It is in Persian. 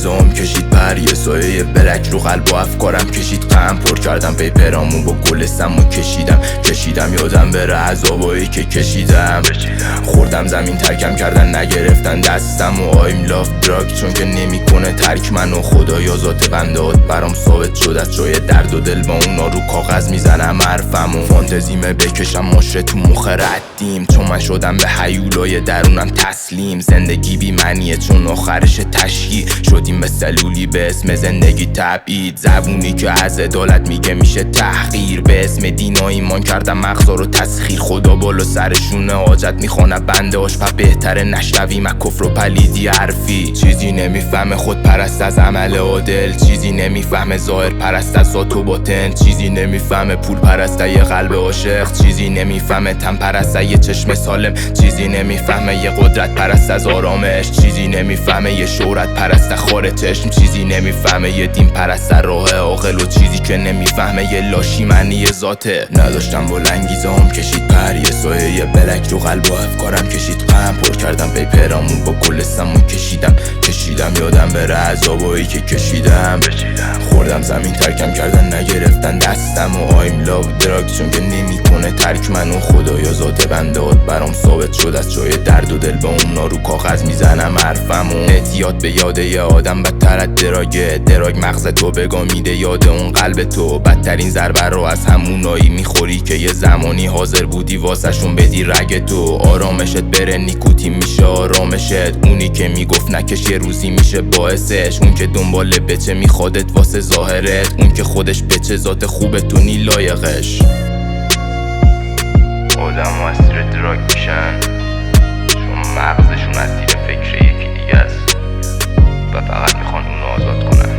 انگیزم کشید پر، یه سایه بلک رو قلب و افکارم کشید غم. پر کردم پیپرامون با گلستم و کشیدم یادم بره عذابایی که کشیدم. خوردم زمین ترکم کردن نگرفتن دستم و آیم لاف دراگ چون که نمیکنه ترک منو. خدایا ذات بندات برام ثابت شد از جای درد و دل با اونا رو کاغذ میزنم حرفمو. فانتزیمه بکشم مشره تو مخ ردیم چون من شدم به هیولای درونم تسلیم. زندگی بی معنیه چون آخرش تشییع شدیم به سلولی به اسم زندگی تبعید. زبونی که از عدالت میگه میشه تحقیر، به اسم دین و ایمان کردم مغزا رو تسخیر. خدا بالا سرشونه حاجت میخونه بنده هاش پس بهتره نشنویم از کفر و پلیدی حرفی. چیزی نمیفهمه خود پرست از عمل عادل، چیزی نمیفهمه ظاهر پرست از ذات و باطن، چیزی نمیفهمه پول پرست یه قلب عاشق، چیزی نمیفهمه تن پرست یه چشم سالم، چیزی نمیفهمه یه قدرت پرست از آرامش، چیزی نمیفهمه یه شهرت پرست خار چشم، چیزی نمیفهمه یه دین پرست راه عاقل، و چیزی که نمیفهمه یه لاشی معنی ذاته. نداشتم با لنگیزام کشید پر، یه سایه یه بلک رو قلب و افکارم کشید غم. پر کردم پیپرامون با گلستم و کشیدم یادم بره عذابایی که کشیدم. خوردم زمین ترکم کردن نگرفتن دستم و آیم لاو دراگ چون که نمیکنه ترک منو. خدایا ذات بندات برام ثابت شد از جای درد و دل با اونا رو کاغذ میزنم حرفمو. احتیاط به یاد یه آدم بدتر از دراگ مغز تو بگا میده یاد اون قلب تو. بدترین ضربه رو از همونایی میخوری که یه زمانی حاضر بودی واسهشون بدی رگ تو. آرامشت بره نیکوتین میشه آرامشت، اونی که میگفت نکش یه روزی میشه باعثش، اون که دنبال بچه میخوادت واسه ظاهرت، اون که خودش بچه ذات خوبه تو نی لایقش. آدم اسیر دراگ میشن چون مغزشون اسیر فکر یکی دیگه است و فقط میخوان اونو آزاد کنن.